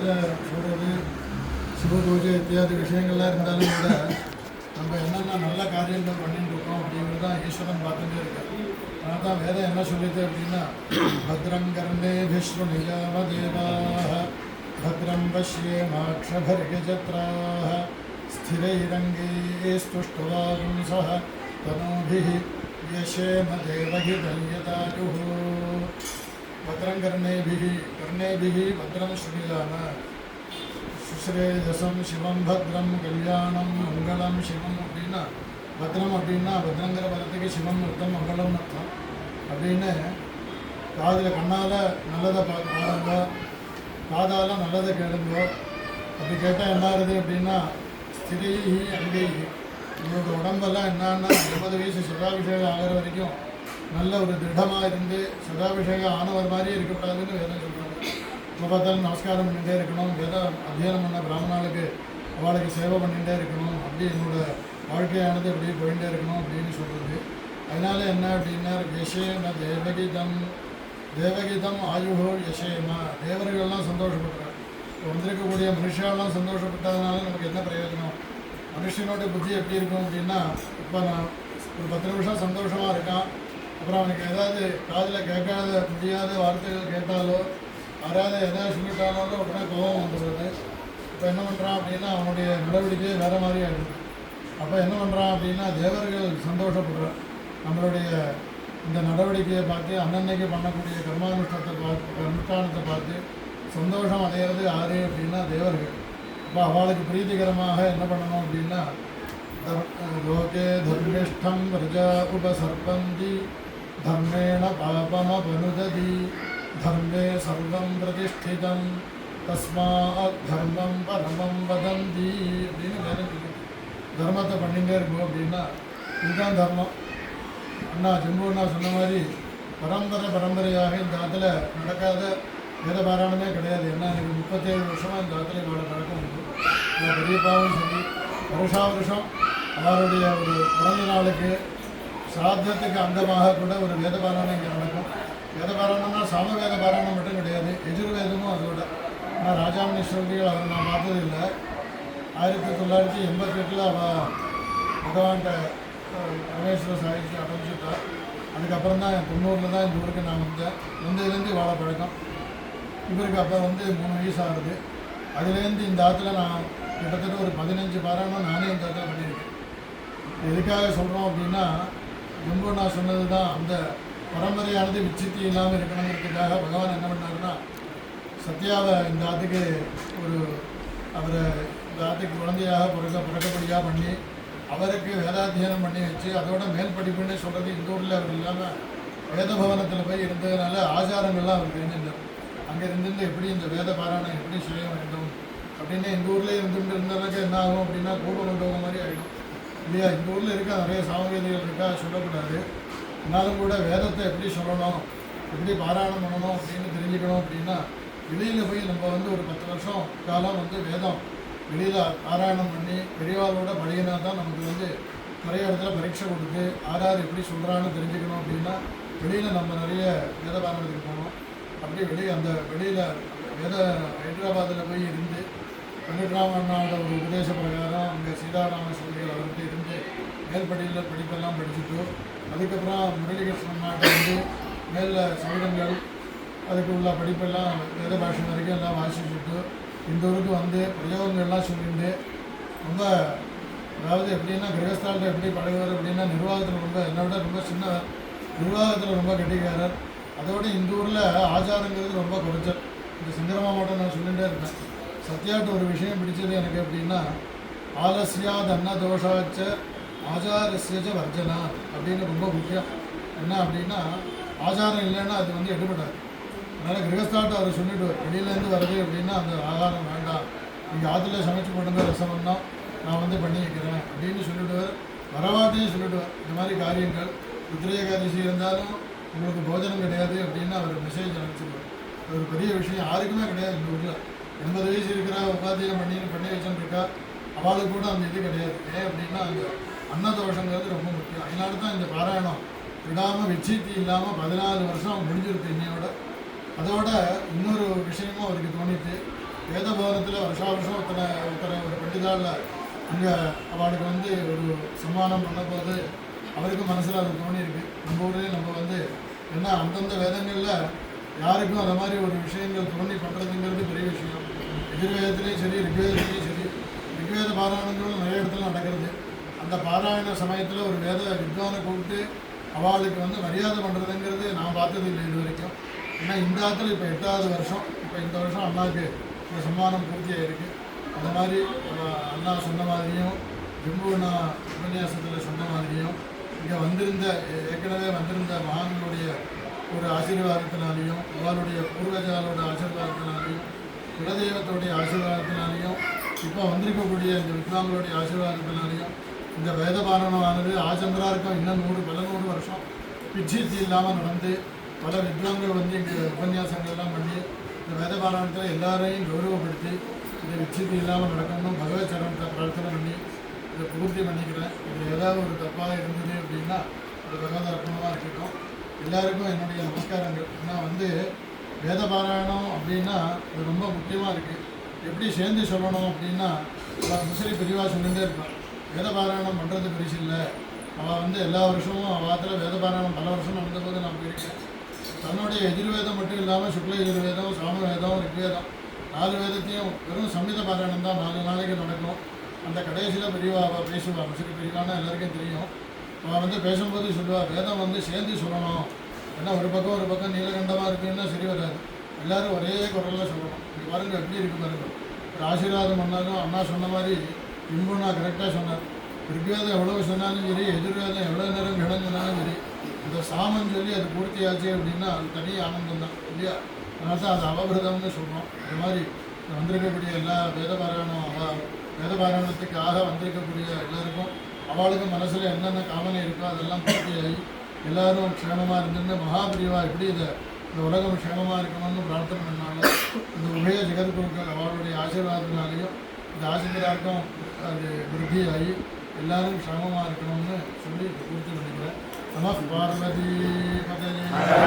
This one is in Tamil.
வேத சொல்கிறது சிவபூஜை இத்தியாதி விஷயங்கள்லாம் இருந்தாலும் கூட நம்ம என்னென்ன நல்ல காரியங்கள் பண்ணிட்டு இருக்கோம் அப்படிங்கிறது தான் ஈஸ்வரன் பார்த்துட்டே இருக்காரு. அதனால தான் வேதம் என்ன சொல்லிது அப்படின்னா பத்ரங்கர்ணே விஸ்வநியாம தேவாः பத்ரம் பஷ்யேமாக்ஷபர்கஜத்ராः ஸ்திரைரங்கே ஸ்துஷ்டுவாகும்சः தனூபிः யசேம தேவஹிதம் யதாயுः. பத்ரங்கர்ணேபிः பத்ரம் ஸ்ருணியாம சுஸ்ரேஜசம் சிவம் பத்ரம் கல்யாணம் மங்களம் சிவம் அப்படின்னா பத்ரம் அப்படின்னா பத்ரங்கிற பதத்துக்கு சிவம் அர்த்தம் மங்களம்னு அர்த்தம். அப்படின்னு காதில் கண்ணால் நல்லதை பாருங்க, காதால் நல்லதை கேளுங்கோ. அப்படி கேட்டால் என்ன ஆகுது அப்படின்னா ஸ்திரீஹி அங்கேஹி உங்களோட உடம்பெல்லாம் என்னன்னா 80 வயசு சதாபிஷேகம் ஆகிற வரைக்கும் நல்ல ஒரு திருடமாக இருந்து சதாபிஷேகம் ஆனவர் மாதிரியே இருக்கக்கூடாதுன்னு வேதம் சொல்கிறாங்க. இப்போ பார்த்தாலும் நமஸ்காரம் பண்ணிகிட்டே இருக்கணும், வேதம் அத்தியனம் பண்ண பிராமணாளுக்கு அவளுக்கு சேவை பண்ணிகிட்டே இருக்கணும், அப்படி என்னோட வாழ்க்கையானது அப்படியே போயிட்டே இருக்கணும் அப்படின்னு சொல்கிறது. அதனால என்ன அப்படின்னா யசேம தேவகீதம் ஆயுகோ யசேமா, தேவர்கள்லாம் சந்தோஷப்படுறாங்க. இப்போ வந்திருக்கக்கூடிய மனுஷாலாம் சந்தோஷப்பட்டதுனால நமக்கு என்ன பிரயோஜனம்? மனுஷனோட புத்தி எப்படி இருக்கும் அப்படின்னா, இப்போ நான் ஒரு 10 நிமிஷம் சந்தோஷமாக இருக்கான், அப்புறம் அவனுக்கு ஏதாவது காதில் கேட்காத முடியாத வார்த்தைகள் கேட்டாலோ யாராவது எதாவது சொல்லிட்டாலும் உடனே கோபம் வந்துடுறது. இப்போ என்ன பண்ணுறான் அப்படின்னா அவனுடைய நடவடிக்கை வேறு மாதிரி ஆகிடுது. அப்போ என்ன பண்ணுறான் அப்படின்னா தேவர்கள் சந்தோஷப்படுறான். நம்மளுடைய இந்த நடவடிக்கையை பார்த்து அன்னன்னைக்கு பண்ணக்கூடிய அனுஷ்டானத்தை பார்த்து சந்தோஷம் அடையிறது யாரு அப்படின்னா தேவர்கள். அப்போ அவளுக்கு பிரீத்திகரமாக என்ன பண்ணணும் அப்படின்னா லோகே தர்மிஷ்டம் பிரஜா உபசர்பந்தி தர்மேண பாபமபனுததி தர்மே சர்வம் பிரதிஷ்டிதம் தஸ்மாத் தர்மம் பரமம் வதந்தி அப்படின்னு வேதம் சொல்லுது. தர்மத்தை பண்ணிகிட்டே இருக்கும் அப்படின்னா இதுதான் தர்மம். அண்ணா ஜம்பூர்ணா சொன்ன மாதிரி பரம்பரையாக இந்த ஆற்றுல நடக்காத வேத பாராயணமே கிடையாது. ஏன்னா எனக்கு 37 வருஷமாக இந்த ஆற்றுல இவ்வளோ நடக்கும் உண்டு. இந்த பெரியப்பாவும் சரி வருஷம் அவருடைய ஒரு பிறந்த நாளுக்கு சாத்தியத்துக்கு அந்தமாக கூட ஒரு வேத பாராயணம் இங்கே நடக்கும். வேத பாராயணம்னா சாம வேத பாராயணம் மட்டும் கிடையாது, எஜுர்வேதமும் அதோட. ஆனால் ராஜாமணீஸ்வரர்கள் அவர் நான் பார்த்தது இல்லை. 1988 அவள் பகவான்கிட்ட பரமேஸ்வர சாகித்யம் அடைஞ்சிட்டார். அதுக்கப்புறம் தான் 90 தான் இந்த ஊருக்கு நான் வந்ததுலேருந்து வாழ பழக்கம். இவருக்கு அப்போ 3 வயசு ஆகுது. அதுலேருந்து இந்த ஆற்றுல நான் கிட்டத்தட்ட ஒரு 15 பாராயணம் நானே இந்த ஆற்றுல பண்ணியிருக்கேன். எதுக்காக சொல்கிறோம் அப்படின்னா ரொம்ப நான் சொன்னது தான், அந்த பரம்பரையானது விச்சித்தி இல்லாமல் இருக்கணுங்கிறதுக்காக பகவான் என்ன பண்ணாருன்னா சத்யாவை இந்த ஆற்றுக்கு அவரை இந்த ஆற்றுக்கு குழந்தையாக பிறக்கப்படியாக பண்ணி அவருக்கு வேதாத்தியனம் பண்ணி வச்சு அதோட மேல் படிப்புன்னு சொல்கிறது இந்த ஊரில் அவர் இல்லாமல் வேதபவனத்தில் போய் இருந்ததுனால ஆச்சாரங்கள்லாம் அவர் தெரிஞ்சிருந்தார். அங்கே இருந்துட்டு எப்படி இந்த வேத பாராயணம் எப்படி செய்ய வேண்டும் அப்படின்னு இந்த ஊரில் இருந்ததுக்கு என்ன ஆகும் அப்படின்னா கூப்ப கொண்டவங்க மாதிரி ஆகிடும் இல்லையா? இந்த ஊரில் இருக்கா நிறைய சாமவேதிகள் இருக்கா, சொல்லக்கூடாது. இருந்தாலும் கூட வேதத்தை எப்படி சொல்லணும், எப்படி பாராயணம் பண்ணணும் அப்படின்னு தெரிஞ்சுக்கணும் அப்படின்னா வெளியில் போய் நம்ம ஒரு 10 வருஷம் காலம் வேதம் வெளியில் பாராயணம் பண்ணி பெரியவாளோட பழகினா தான் நமக்கு நிறைய இடத்துல பரீட்சை கொடுத்து ஆறாறு எப்படி சொல்கிறான்னு தெரிஞ்சுக்கணும். அப்படின்னா வெளியில் நம்ம நிறைய வேத பாராயணத்துக்கு போகணும். அப்படி வெளியில் ஹைதராபாத்தில் போய் இருந்து வெங்கட்ராமண்ணாவோட ஒரு உபதேச பிரகாரம் அங்கே சீதாராம சுவாமிகள் அவர்கிட்ட இருந்து மேல்படியில் படிப்பெல்லாம் படிச்சுட்டு அதுக்கப்புறம் முரளிகிருஷ்ணன் நாட்டை மேலே சங்கங்கள் அதுக்கு உள்ள படிப்பெல்லாம் வேத பாஷை வரைக்கும் எல்லாம் வாசிச்சுட்டு இந்த ஊருக்கு பிரயோகங்கள்லாம் சொல்லிட்டு ரொம்ப அதாவது எப்படின்னா கிரகஸ்தாலத்தை எப்படி பழகுவார் அப்படின்னா நிர்வாகத்தில் என்னை விட ரொம்ப சின்னவர், நிர்வாகத்தில் ரொம்ப கெட்டிக்காரர். அதோடு இந்த ஊரில் ஆச்சாரங்கிறது ரொம்ப குறைச்சல். இந்த சுந்தரமா மட்டும் நான் சொல்லிகிட்டே இருக்கேன். சத்யாட்ட ஒரு விஷயம் பிடிச்சது எனக்கு அப்படின்னா ஆலசியாத் அன்னதோஷாச்ச ஆச்சாரஸ்யச்ச வர்ஜனா அப்படின்னு ரொம்ப முக்கியம். என்ன அப்படின்னா ஆச்சாரம் இல்லைன்னா அது எடுபடாது. அதனால் கிரகஸ்தாட்ட அவர் சொல்லிவிடுவார், வெளியிலேருந்து வருது அப்படின்னா அந்த ஆகாரம் வேண்டாம், நீங்கள் ஆற்றுல சமைச்சு போடுங்க, ரசம் வந்தோம் நான் பண்ணி வைக்கிறேன் அப்படின்னு சொல்லிவிடுவார். வரவாட்டையும் சொல்லிவிடுவார். இந்த மாதிரி காரியங்கள் உத்திரேகாதசி இருந்தாலும் உங்களுக்கு போஜனம் கிடையாது அப்படின்னு அவர் மெசேஜ் அனுப்பிச்சிடுவார். அது ஒரு பெரிய விஷயம், யாருக்குமே கிடையாது. இந்த ஊரில் 80 வயசு இருக்கிற உபாத்தியம் பண்ணி வச்சுருக்கா, அவளுக்கு கூட அந்த இது கிடையாது. ஏன் அப்படின்னா அந்த அன்னதோஷங்கிறது ரொம்ப முக்கியம். அதனால தான் இந்த பாராயணம் விடாமல் விச்சித்தி இல்லாமல் 14 வருஷம் முடிஞ்சிருக்கு இன்னையோட. அதோட இன்னொரு விஷயமும் அவருக்கு தோணிட்டு வேத பவனத்தில் வருஷா வருஷம் ஒருத்தரை ஒரு பண்டிதாவில் அங்கே அவளுக்கு வந்து ஒரு சம்மானம் பண்ணும்போது அவருக்கு மனசில் அது தோணி இருக்கு. நம்ம ஊர்லேயும் நம்ம வந்து ஏன்னா அந்தந்த வேதங்களில் யாருக்கும் அந்த மாதிரி ஒரு விஷயங்கள் தோண்டி பண்ணுறதுங்கிறது பெரிய விஷயம். எதிர்வேதத்துலேயும் சரி ரிக்வேதத்துலேயும் சரி ரிக்வேத பாராயணங்களும் நிறைய இடத்துல நடக்கிறது. அந்த பாராயண சமயத்தில் ஒரு வேத வித்வானை கூப்பிட்டு அவளுக்கு வந்து மரியாதை பண்ணுறதுங்கிறது நான் பார்த்தது இல்லை இது வரைக்கும். ஏன்னா இந்த ஆற்றுல இப்போ 8வது வருஷம், இப்போ இந்த வருஷம் அண்ணாவுக்கு இந்த சம்மானம் பூர்த்தியாகிருக்கு. அந்த மாதிரி அண்ணா சொன்ன மாதிரியும் ஜம்புண்ணா உபன்யாசத்தில் சொன்ன மாதிரியும் இங்கே வந்திருந்த ஏற்கனவே வந்திருந்த மகான்களுடைய ஒரு ஆசீர்வாதத்தினாலேயும் அவளுடைய பூர்வஜாலோட ஆசீர்வாதத்தினாலேயும் குலதெய்வத்தோடைய ஆசீர்வாதத்தினாலேயும் இப்போ வந்திருக்கக்கூடிய இந்த வித்வான்களுடைய ஆசீர்வாதத்தினாலேயும் இந்த வேதபாரணமானது ஆச்சந்திராருக்கும் இன்னும் பல நூறு வருஷம் பிச்சித்தி இல்லாமல் நடந்து பல வித்வான்கள் வந்து இங்கே உபன்யாசங்கள்லாம் பண்ணி இந்த வேதபாராயணத்தில் எல்லாரையும் கௌரவப்படுத்தி இந்த விச்சித்தி இல்லாமல் நடக்கணும் பகவத் சரணத்தை பிரார்த்தனை பண்ணி இதை பூர்த்தி பண்ணிக்கிறேன். இது ஏதாவது ஒரு தப்பாக இருந்தது அப்படின்னா அது பகவத் அர்ப்பணமாக இருக்கட்டும். எல்லாருக்கும் என்னுடைய நமஸ்காரங்கள். ஏன்னா வந்து வேதபாராயணம் அப்படின்னா அது ரொம்ப முக்கியமாக இருக்குது. எப்படி சேர்ந்து சொல்லணும் அப்படின்னா முசிறி பெரியவா சொல்லிகிட்டே இருப்பான், வேதபாராயணம் பண்ணுறது பெருசு இல்லை. அவள் வந்து எல்லா வருஷமும் அவாத்தில் வேதபாராயணம் பல வருஷம் நடந்தபோது நான் போயிருக்கேன். தன்னுடைய எதிர்வேதம் மட்டும் இல்லாமல் சுக்ல எதிர்வேதம், சாமவேதம், ரிக்வேதம் 4 வேதத்தையும் வெறும் சம்மித பாராயணம் தான் 4 நாளைக்கு நடக்கும். அந்த கடைசியில் பெரியவா அவள் பேசுவாள். முசிறி பெரியவானா எல்லாருக்கும் தெரியும். அவள் வந்து பேசும்போது சொல்லுவாள், வேதம் வந்து சேர்ந்து சொல்லணும். ஏன்னா ஒரு பக்கம் நீலகண்டமாக இருக்குன்னா சரி வராது. எல்லோரும் ஒரே குரலில் சொல்லணும். இது பாருங்கள் எப்படி இருக்குது பாருங்கள். ஒரு ஆசீர்வாதம் பண்ணாலும் அண்ணா சொன்ன மாதிரி இம்புண்ணா கரெக்டாக சொன்னார். ரிக்வேதம் எவ்வளோ சொன்னாலும் சரி, எதிர்வேதம் எவ்வளோ நேரம் கிடஞ்சினாலும் சரி, இந்த சாமன் சொல்லி அது பூர்த்தியாச்சு அப்படின்னா அது தனி ஆனந்தம் தான் இல்லையா? அதனால தான் அது அவபிரதம்னு சொல்கிறோம். இந்த மாதிரி வந்திருக்கக்கூடிய எல்லா வேதபாராயணத்துக்காக வந்திருக்கக்கூடிய எல்லாருக்கும் அவளுக்கும் மனசில் என்னென்ன காமனை இருக்கோ அதெல்லாம் பூர்த்தியாகி எல்லாரும் க்ஷேமமாக இருந்துன்னு மகாபிரிவா எப்படி இந்த உலகம் க்ஷேமமாக இருக்கணும்னு பிரார்த்தனை பண்ணாலும் இந்த உபய ஜெகத்குருக்கள் அவளுடைய ஆசீர்வாதத்தினாலேயும் இந்த ஆசிரியராருக்கும் அது விருத்தியாகி எல்லாரும் க்ஷேமமாக இருக்கணும்னு சொல்லி பூர்த்தி பண்ணிக்கிறேன். நம பார்வதி பதே.